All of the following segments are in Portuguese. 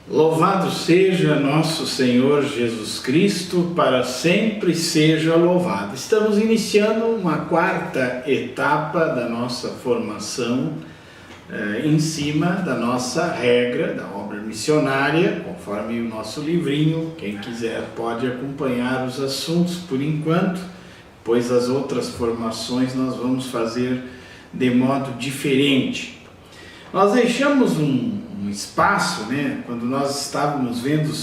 Louvado seja nosso Senhor Jesus Cristo, para sempre seja louvado. Estamos iniciando uma quarta etapa da nossa formação em cima da nossa regra da obra missionária, conforme o nosso livrinho. Quem quiser pode acompanhar os assuntos por enquanto, pois as outras formações nós vamos fazer de modo diferente. Nós deixamos um espaço, quando nós estávamos vendo,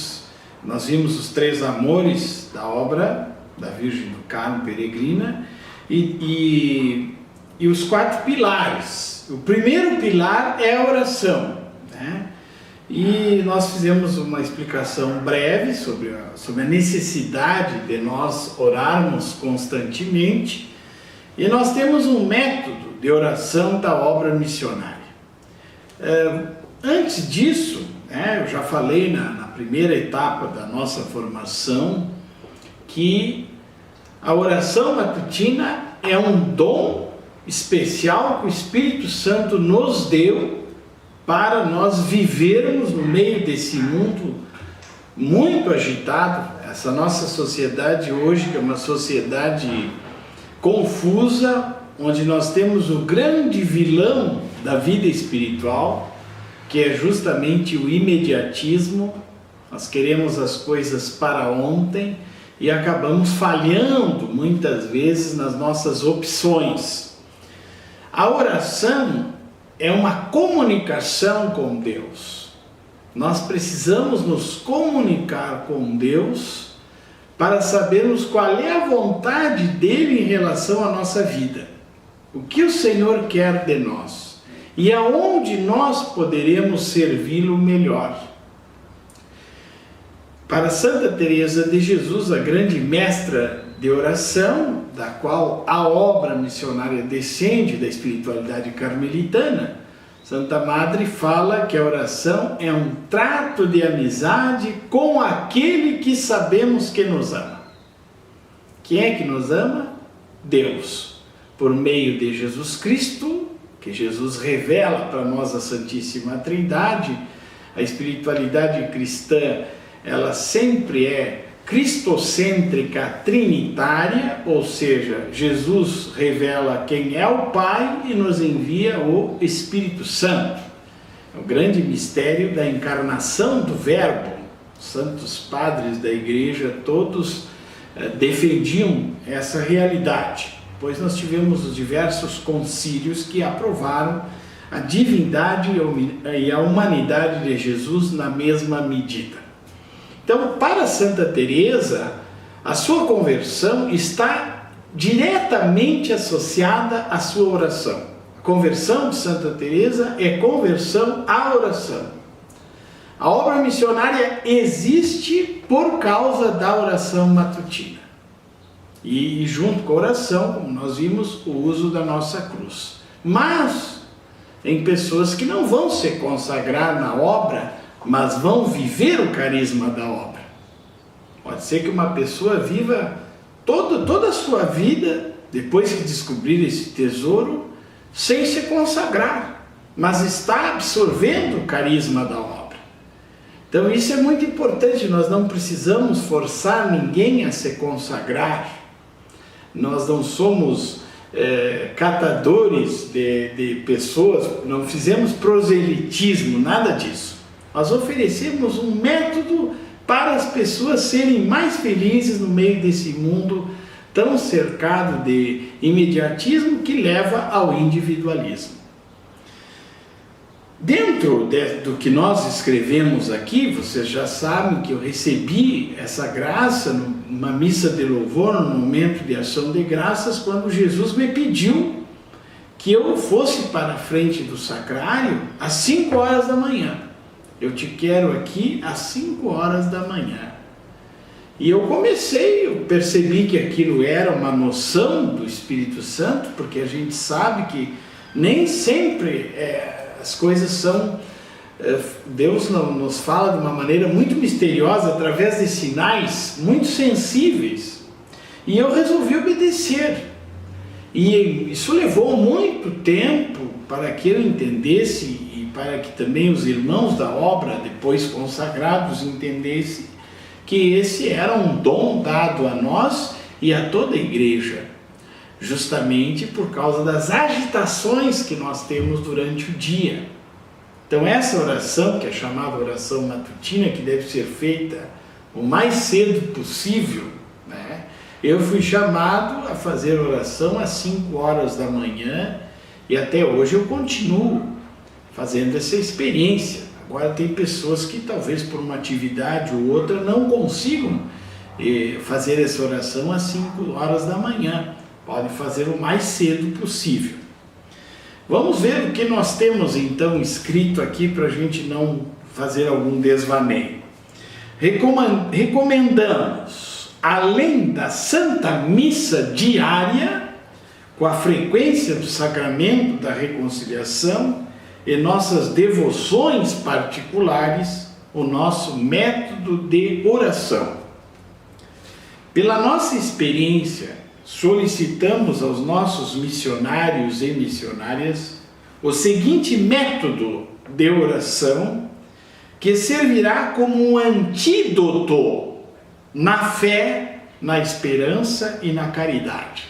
nós vimos os três amores da obra da Virgem do Carmo Peregrina e os quatro pilares. O primeiro pilar é a oração, E nós fizemos uma explicação breve sobre a necessidade de nós orarmos constantemente, e nós temos um método de oração da obra missionária. Antes disso, eu já falei na primeira etapa da nossa formação que a oração matutina é um dom especial que o Espírito Santo nos deu para nós vivermos no meio desse mundo muito agitado, essa nossa sociedade hoje, que é uma sociedade confusa, onde nós temos o grande vilão da vida espiritual, que é justamente o imediatismo. Nós queremos as coisas para ontem e acabamos falhando muitas vezes nas nossas opções. A oração é uma comunicação com Deus. Nós precisamos nos comunicar com Deus para sabermos qual é a vontade dele em relação à nossa vida, o que o Senhor quer de nós e aonde nós poderemos servi-lo melhor. Para Santa Teresa de Jesus, a grande mestra de oração, da qual a obra missionária descende da espiritualidade carmelitana, Santa Madre fala que a oração é um trato de amizade com aquele que sabemos que nos ama. Quem é que nos ama? Deus, por meio de Jesus Cristo, que Jesus revela para nós a Santíssima Trindade. A espiritualidade cristã, ela sempre é cristocêntrica trinitária, ou seja, Jesus revela quem é o Pai e nos envia o Espírito Santo. É o grande mistério da encarnação do Verbo. Os santos padres da Igreja todos defendiam essa realidade, pois nós tivemos os diversos concílios que aprovaram a divindade e a humanidade de Jesus na mesma medida. Então, para Santa Teresa, a sua conversão está diretamente associada à sua oração. A conversão de Santa Teresa é conversão à oração. A obra missionária existe por causa da oração matutina. E junto com a oração, como nós vimos, o uso da nossa cruz. Mas em pessoas que não vão se consagrar na obra, mas vão viver o carisma da obra. Pode ser que uma pessoa viva toda a sua vida, depois que descobrir esse tesouro, sem se consagrar, mas está absorvendo o carisma da obra. Então isso é muito importante. Nós não precisamos forçar ninguém a se consagrar. Nós não somos catadores de pessoas, não fizemos proselitismo, nada disso. Nós oferecemos um método para as pessoas serem mais felizes no meio desse mundo tão cercado de imediatismo que leva ao individualismo. Dentro do que nós escrevemos aqui, vocês já sabem que eu recebi essa graça numa missa de louvor, no momento de ação de graças, quando Jesus me pediu que eu fosse para a frente do sacrário às 5 horas da manhã. Eu te quero aqui às 5 horas da manhã. E eu percebi que aquilo era uma noção do Espírito Santo, porque a gente sabe que nem sempre as coisas são... Deus nos fala de uma maneira muito misteriosa, através de sinais muito sensíveis. E eu resolvi obedecer. E isso levou muito tempo para que eu entendesse e para que também os irmãos da obra, depois consagrados, entendessem que esse era um dom dado a nós e a toda a igreja, justamente por causa das agitações que nós temos durante o dia. Então essa oração, que é chamada oração matutina, que deve ser feita o mais cedo possível, né? Eu fui chamado a fazer oração às 5 horas da manhã e até hoje eu continuo fazendo essa experiência. Agora tem pessoas que talvez por uma atividade ou outra não consigam fazer essa oração às 5 horas da manhã. Podem fazer o mais cedo possível. Vamos ver o que nós temos então escrito aqui para a gente não fazer algum desvaneio. Recomendamos, além da Santa Missa diária, com a frequência do sacramento da reconciliação e nossas devoções particulares, o nosso método de oração. Pela nossa experiência, solicitamos aos nossos missionários e missionárias o seguinte método de oração, que servirá como um antídoto na fé, na esperança e na caridade,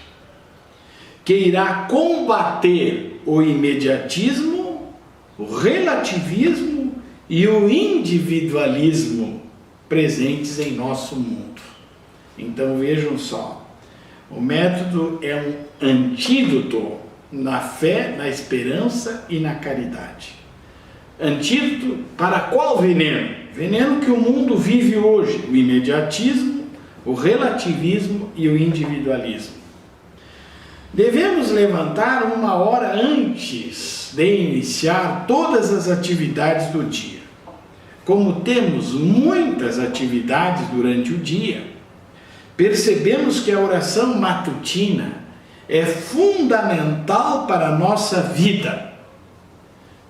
que irá combater o imediatismo, o relativismo e o individualismo presentes em nosso mundo. Então vejam só, o método é um antídoto na fé, na esperança e na caridade. Antídoto para qual veneno? Veneno que o mundo vive hoje, o imediatismo, o relativismo e o individualismo. Devemos levantar 1 hora antes de iniciar todas as atividades do dia. Como temos muitas atividades durante o dia, percebemos que a oração matutina é fundamental para a nossa vida.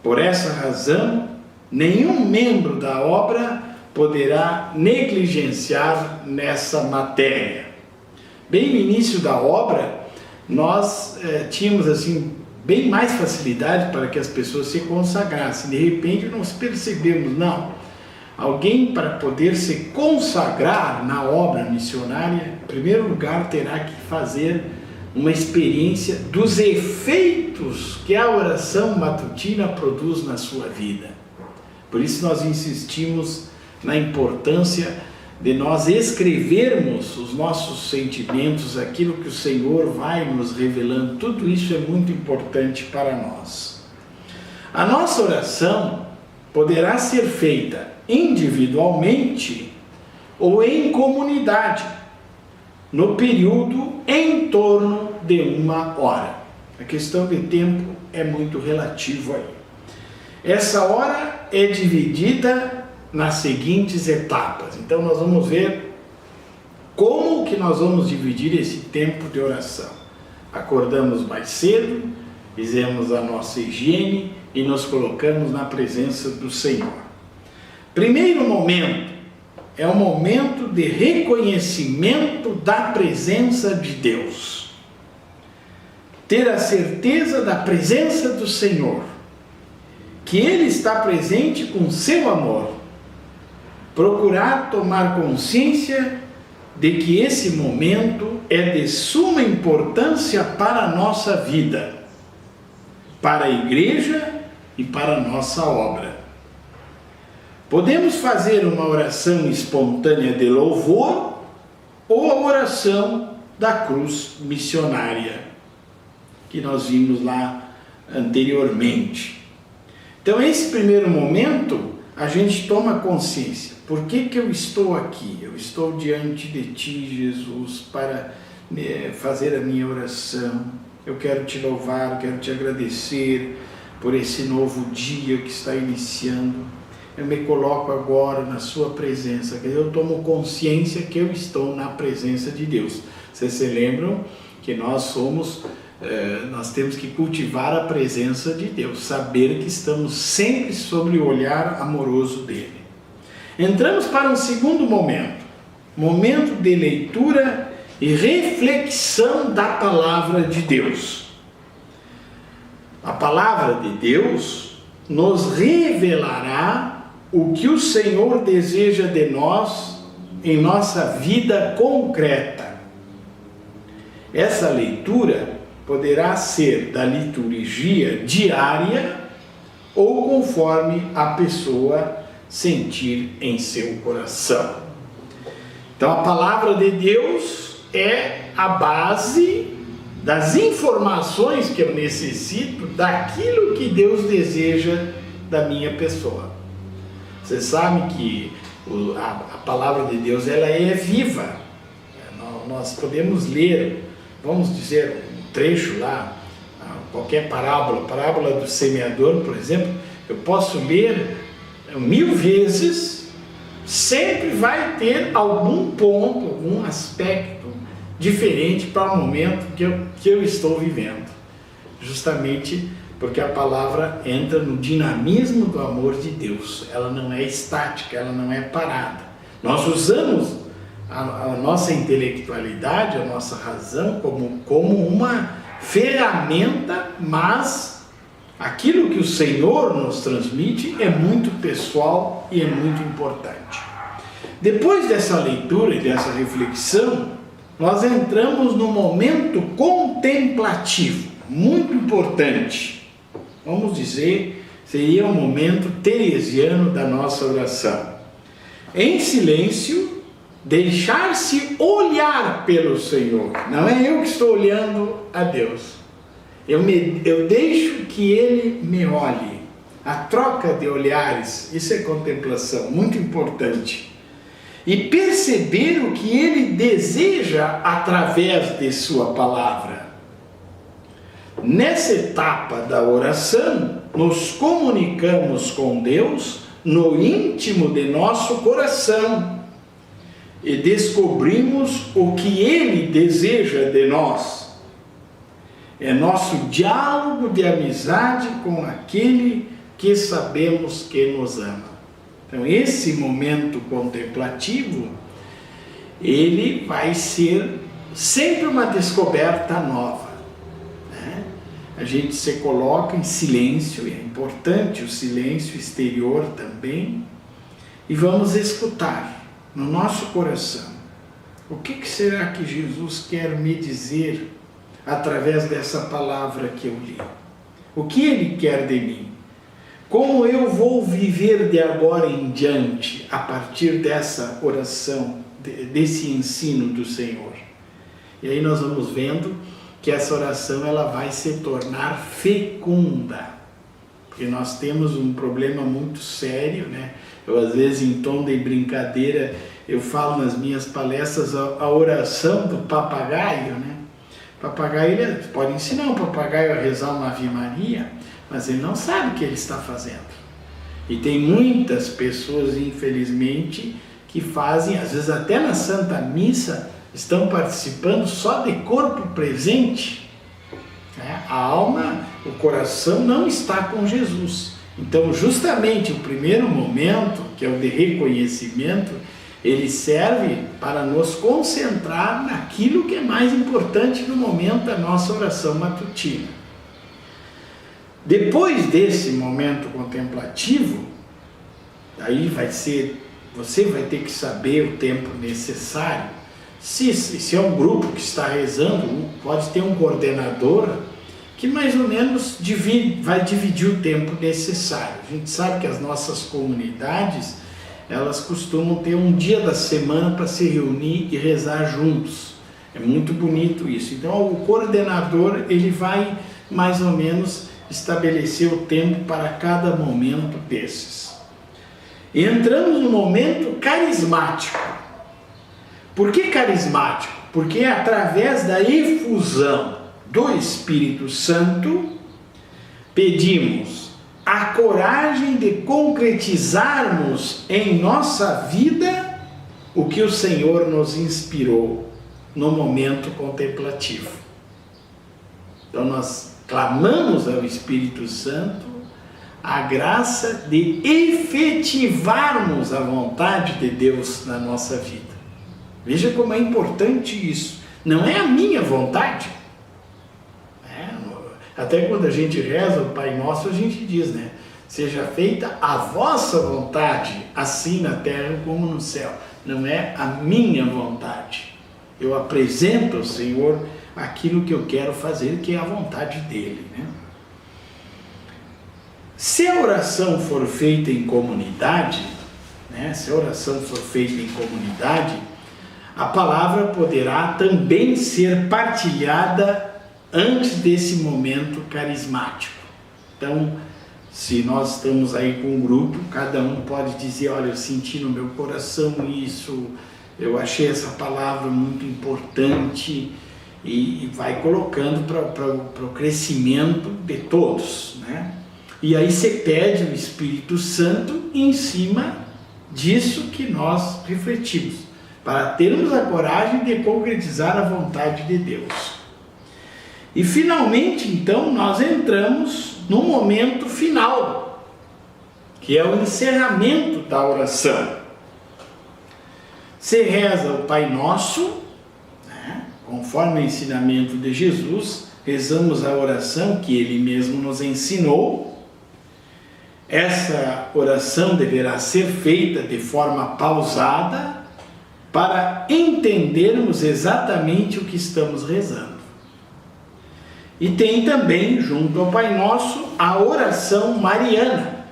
Por essa razão, nenhum membro da obra poderá negligenciar nessa matéria. Bem no início da obra, nós tínhamos assim bem mais facilidade para que as pessoas se consagrassem. De repente nós percebemos, não, alguém para poder se consagrar na obra missionária, em primeiro lugar terá que fazer uma experiência dos efeitos que a oração matutina produz na sua vida. Por isso nós insistimos na importância de nós escrevermos os nossos sentimentos, aquilo que o Senhor vai nos revelando. Tudo isso é muito importante para nós. A nossa oração poderá ser feita individualmente ou em comunidade, no período em torno de 1 hora. A questão de tempo é muito relativo aí. Essa hora é dividida nas seguintes etapas. Então nós vamos ver como que nós vamos dividir esse tempo de oração. Acordamos mais cedo, fizemos a nossa higiene e nos colocamos na presença do Senhor. Primeiro momento é o momento de reconhecimento da presença de Deus. Ter a certeza da presença do Senhor, que Ele está presente com seu amor. Procurar tomar consciência de que esse momento é de suma importância para a nossa vida, para a igreja e para a nossa obra. Podemos fazer uma oração espontânea de louvor ou a oração da cruz missionária, que nós vimos lá anteriormente. Então, esse primeiro momento, a gente toma consciência. Por que eu estou aqui? Eu estou diante de Ti, Jesus, para fazer a minha oração. Eu quero Te louvar, quero Te agradecer por esse novo dia que está iniciando. Eu me coloco agora na sua presença, eu tomo consciência que eu estou na presença de Deus. Vocês se lembram que nós temos que cultivar a presença de Deus, saber que estamos sempre sob o olhar amoroso dele. Entramos para um segundo momento, momento de leitura e reflexão da palavra de Deus. A palavra de Deus nos revelará o que o Senhor deseja de nós em nossa vida concreta. Essa leitura poderá ser da liturgia diária ou conforme a pessoa sentir em seu coração. Então, a palavra de Deus é a base das informações que eu necessito daquilo que Deus deseja da minha pessoa. Você sabe que a palavra de Deus ela é viva. Nós podemos ler, vamos dizer, um trecho lá, qualquer parábola do semeador, por exemplo, eu posso ler 1000 vezes, sempre vai ter algum ponto, algum aspecto diferente para o momento que eu estou vivendo. Justamente porque a palavra entra no dinamismo do amor de Deus. Ela não é estática, ela não é parada. Nós usamos a nossa intelectualidade, a nossa razão como uma ferramenta, mas aquilo que o Senhor nos transmite é muito pessoal e é muito importante. Depois dessa leitura e dessa reflexão, nós entramos no momento contemplativo, muito importante. Vamos dizer, seria um momento teresiano da nossa oração. Em silêncio, deixar-se olhar pelo Senhor. Não é eu que estou olhando a Deus. Eu deixo que Ele me olhe. A troca de olhares, isso é contemplação, muito importante. E perceber o que Ele deseja através de Sua palavra. Nessa etapa da oração, nos comunicamos com Deus no íntimo de nosso coração e descobrimos o que Ele deseja de nós. É nosso diálogo de amizade com aquele que sabemos que nos ama. Então, esse momento contemplativo, ele vai ser sempre uma descoberta nova. A gente se coloca em silêncio, e é importante o silêncio exterior também, e vamos escutar no nosso coração o que será que Jesus quer me dizer através dessa palavra que eu li. O que Ele quer de mim? Como eu vou viver de agora em diante a partir dessa oração, desse ensino do Senhor? E aí nós vamos vendo que essa oração ela vai se tornar fecunda, porque nós temos um problema muito sério, né? Eu às vezes em tom de brincadeira eu falo nas minhas palestras a oração do papagaio, né? O papagaio, ele pode ensinar um papagaio a rezar uma Ave Maria, mas ele não sabe o que ele está fazendo. E tem muitas pessoas, infelizmente, que fazem, às vezes até na Santa Missa, estão participando só de corpo presente. A alma, o coração não está com Jesus. Então, justamente o primeiro momento, que é o de reconhecimento, ele serve para nos concentrar naquilo que é mais importante no momento da nossa oração matutina. Depois desse momento contemplativo, aí você vai ter que saber o tempo necessário. Se é um grupo que está rezando, pode ter um coordenador que mais ou menos vai dividir o tempo necessário. A gente sabe que as nossas comunidades, elas costumam ter um dia da semana para se reunir e rezar juntos. É muito bonito isso. Então o coordenador, ele vai mais ou menos estabelecer o tempo para cada momento desses. E entramos no momento carismático. Por que carismático? Porque é através da efusão do Espírito Santo, pedimos a coragem de concretizarmos em nossa vida o que o Senhor nos inspirou no momento contemplativo. Então nós clamamos ao Espírito Santo a graça de efetivarmos a vontade de Deus na nossa vida. Veja como é importante isso. Não é a minha vontade. Até quando a gente reza o Pai Nosso, a gente diz, né? seja feita a vossa vontade, assim na terra como no céu. Não é a minha vontade. Eu apresento ao Senhor aquilo que eu quero fazer, que é a vontade dele, né? Se a oração for feita em comunidade, né? Se a oração for feita em comunidade, a palavra poderá também ser partilhada antes desse momento carismático. Então, se nós estamos aí com um grupo, cada um pode dizer, olha, eu senti no meu coração isso, eu achei essa palavra muito importante, e vai colocando para o crescimento de todos, né? E aí você pede o Espírito Santo em cima disso que nós refletimos, para termos a coragem de concretizar a vontade de Deus. E finalmente, então, nós entramos no momento final, que é o encerramento da oração. Você reza o Pai Nosso, né? Conforme o ensinamento de Jesus, rezamos a oração que Ele mesmo nos ensinou. Essa oração deverá ser feita de forma pausada para entendermos exatamente o que estamos rezando. E tem também, junto ao Pai Nosso, a oração mariana.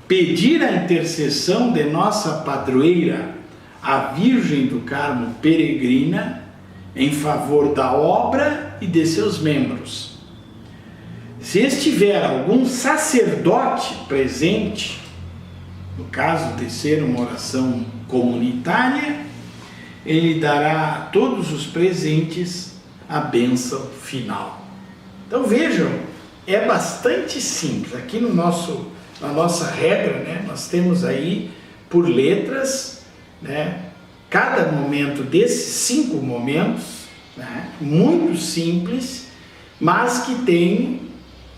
Pedir a intercessão de nossa padroeira, a Virgem do Carmo Peregrina, em favor da obra e de seus membros. Se estiver algum sacerdote presente, no caso de ser uma oração comunitária, ele dará a todos os presentes a bênção final. Então vejam, é bastante simples. Aqui na nossa regra, né, nós temos aí por letras, né, cada momento desses 5 momentos, né, muito simples, mas que tem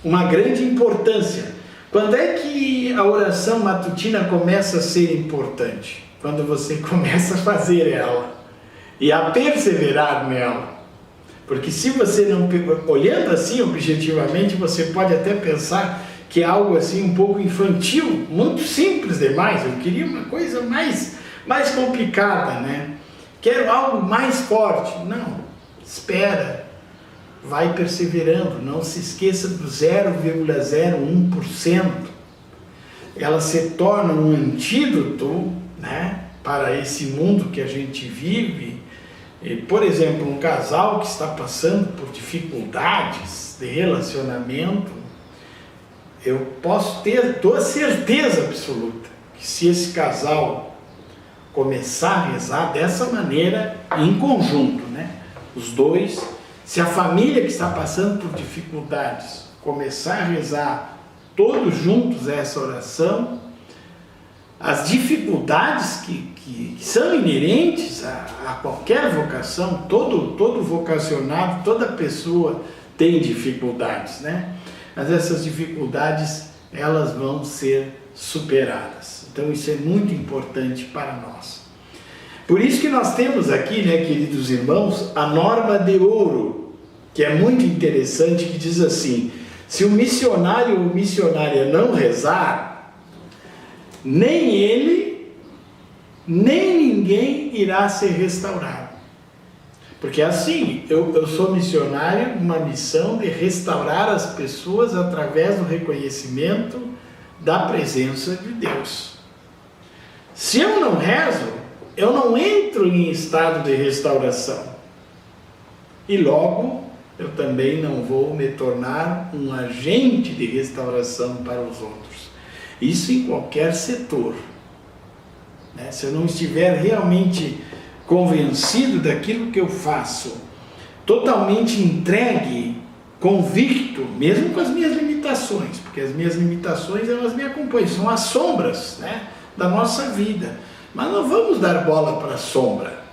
uma grande importância. Quando é que a oração matutina começa a ser importante? Quando você começa a fazer ela e a perseverar nela. Porque se você não, olhando assim objetivamente, você pode até pensar que é algo assim um pouco infantil, muito simples demais. Eu queria uma coisa mais complicada, né? Quero algo mais forte. Não, espera. Vai perseverando, não se esqueça do 0,01%. Ela se torna um antídoto, né, para esse mundo que a gente vive. Por exemplo, um casal que está passando por dificuldades de relacionamento, eu posso ter toda certeza absoluta que se esse casal começar a rezar dessa maneira, em conjunto, né, os dois, se a família que está passando por dificuldades começar a rezar todos juntos essa oração, as dificuldades que são inerentes a qualquer vocação, todo vocacionado, toda pessoa tem dificuldades, né? Mas essas dificuldades, elas vão ser superadas. Então isso é muito importante para nós. Por isso que nós temos aqui, né, queridos irmãos, a norma de ouro, que é muito interessante, que diz assim: se o missionário ou missionária não rezar, nem ele, nem ninguém irá ser restaurado. Porque assim, eu sou missionário, uma missão de restaurar as pessoas através do reconhecimento da presença de Deus. Se eu não rezo, eu não entro em estado de restauração. E logo, eu também não vou me tornar um agente de restauração para os outros. Isso em qualquer setor, né? Se eu não estiver realmente convencido daquilo que eu faço, totalmente entregue, convicto, mesmo com as minhas limitações, porque as minhas limitações, elas me acompanham, são as sombras, né, da nossa vida. Mas não vamos dar bola para a sombra,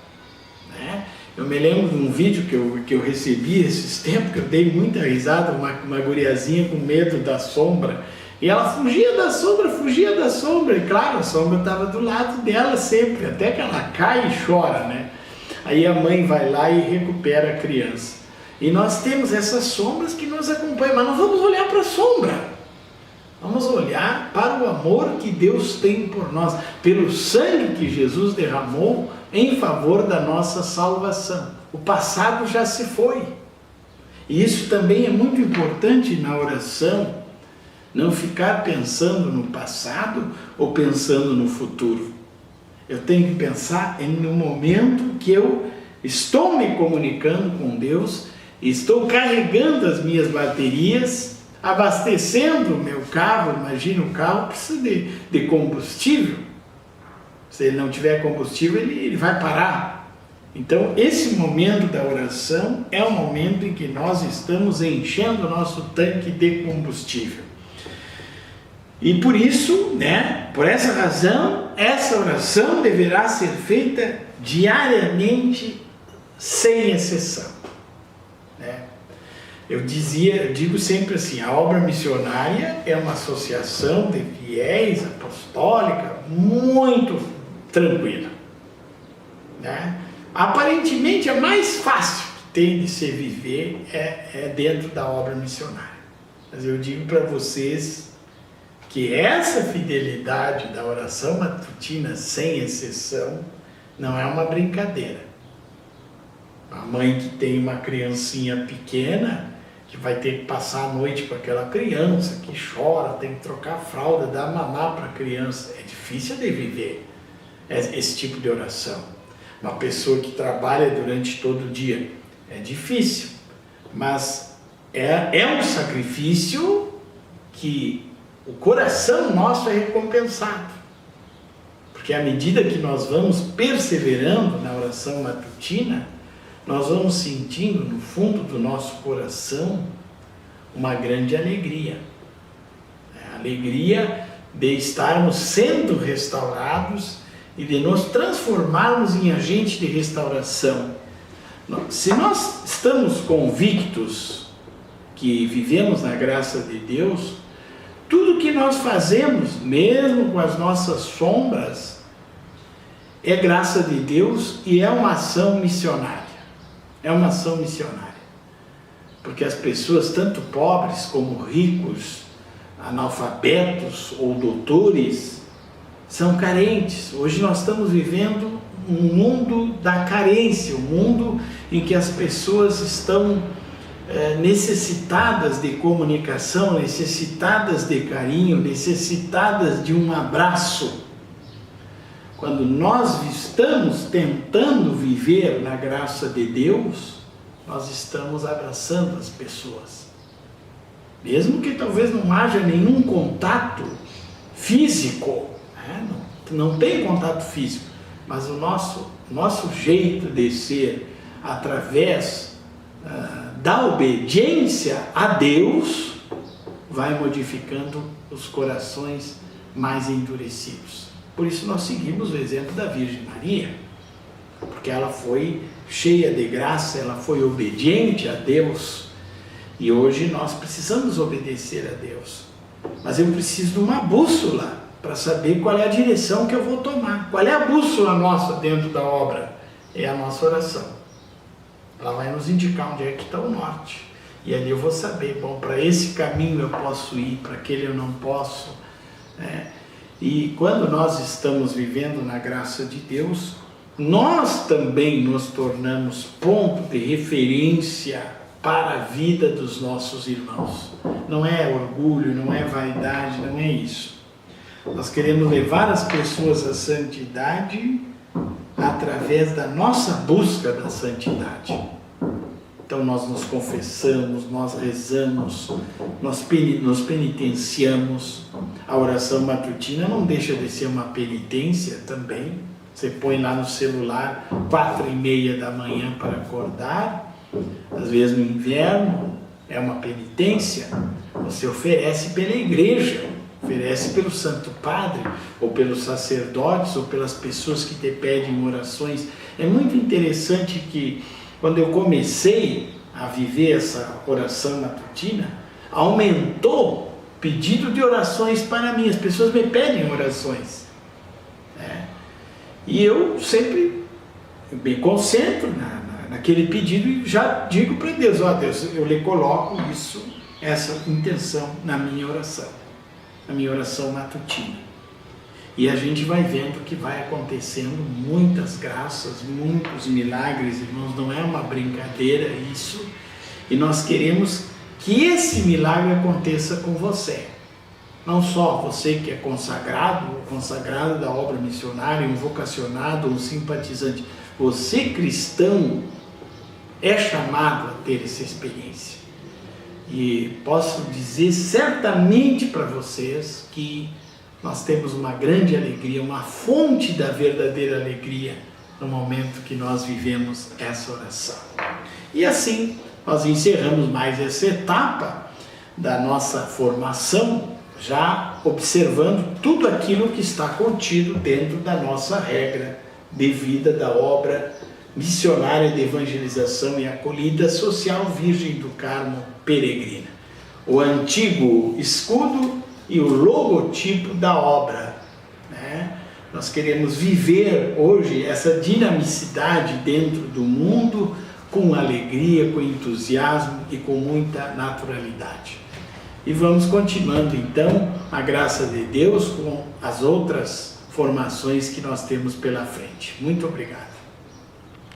né? Eu me lembro de um vídeo que eu recebi esses tempos, que eu dei muita risada, uma guriazinha com medo da sombra, e ela fugia da sombra, e claro, a sombra estava do lado dela sempre, até que ela cai e chora, né? Aí a mãe vai lá e recupera a criança. E nós temos essas sombras que nos acompanham, mas não vamos olhar para a sombra. Vamos olhar para o amor que Deus tem por nós, pelo sangue que Jesus derramou em favor da nossa salvação. O passado já se foi. E isso também é muito importante na oração, não ficar pensando no passado ou pensando no futuro. Eu tenho que pensar no momento que eu estou me comunicando com Deus, estou carregando as minhas baterias, abastecendo o meu carro. Imagina, o carro precisa de combustível. Se ele não tiver combustível, ele vai parar. Então, esse momento da oração é o momento em que nós estamos enchendo o nosso tanque de combustível. E por isso, por essa razão, essa oração deverá ser feita diariamente, sem exceção. Eu digo sempre assim, a obra missionária é uma associação de fiéis, apostólica, muito tranquila. Aparentemente, a mais fácil que tem de se viver é dentro da obra missionária. Mas eu digo para vocês que essa fidelidade da oração matutina, sem exceção, não é uma brincadeira. A mãe que tem uma criancinha pequena, que vai ter que passar a noite com aquela criança, que chora, tem que trocar a fralda, dar mamar para a criança. É difícil de viver esse tipo de oração. Uma pessoa que trabalha durante todo o dia, é difícil. Mas é um sacrifício que o coração nosso é recompensado. Porque à medida que nós vamos perseverando na oração matutina, nós vamos sentindo no fundo do nosso coração uma grande alegria. A alegria de estarmos sendo restaurados e de nos transformarmos em agente de restauração. Se nós estamos convictos que vivemos na graça de Deus, tudo que nós fazemos, mesmo com as nossas sombras, é graça de Deus e é uma ação missionária. É uma ação missionária. Porque as pessoas, tanto pobres como ricos, analfabetos ou doutores, são carentes. Hoje nós estamos vivendo um mundo da carência, um mundo em que as pessoas estão necessitadas de comunicação, necessitadas de carinho, necessitadas de um abraço. Quando nós estamos tentando viver na graça de Deus, nós estamos abraçando as pessoas. Mesmo que talvez não haja nenhum contato físico, não tem contato físico, mas o nosso jeito de ser, através da obediência a Deus, vai modificando os corações mais endurecidos. Por isso nós seguimos o exemplo da Virgem Maria, porque ela foi cheia de graça, ela foi obediente a Deus, e hoje nós precisamos obedecer a Deus. Mas eu preciso de uma bússola para saber qual é a direção que eu vou tomar. Qual é a bússola nossa dentro da obra? É a nossa oração. Ela vai nos indicar onde é que está o norte. E ali eu vou saber, para esse caminho eu posso ir, para aquele eu não posso. E quando nós estamos vivendo na graça de Deus, nós também nos tornamos ponto de referência para a vida dos nossos irmãos. Não é orgulho, não é vaidade, não é isso. Nós queremos levar as pessoas à santidade através da nossa busca da santidade. Então nós nos confessamos, nós rezamos, nós nos penitenciamos. A oração matutina não deixa de ser uma penitência também. Você põe lá no celular 4h30 da manhã para acordar. Às vezes no inverno é uma penitência. Você oferece pela igreja, oferece pelo Santo Padre, ou pelos sacerdotes, ou pelas pessoas que te pedem orações. É muito interessante que quando eu comecei a viver essa oração matutina, aumentou o pedido de orações para mim. As pessoas me pedem orações. E eu sempre me concentro naquele pedido e já digo para Deus, Deus, eu lhe coloco essa intenção na minha oração. a minha oração matutina. E a gente vai vendo que vai acontecendo muitas graças, muitos milagres, irmãos, não é uma brincadeira isso. E nós queremos que esse milagre aconteça com você. Não só você que é consagrado, ou consagrado da obra missionária, um vocacionado, um simpatizante. Você cristão é chamado a ter essa experiência. E posso dizer certamente para vocês que nós temos uma grande alegria, uma fonte da verdadeira alegria no momento que nós vivemos essa oração. E assim nós encerramos mais essa etapa da nossa formação, já observando tudo aquilo que está contido dentro da nossa regra de vida da obra missionária de evangelização e acolhida social Virgem do Carmo Peregrina. O antigo escudo e o logotipo da obra, né? Nós queremos viver hoje essa dinamicidade dentro do mundo com alegria, com entusiasmo e com muita naturalidade. E vamos continuando então, a graça de Deus, com as outras formações que nós temos pela frente. Muito obrigado.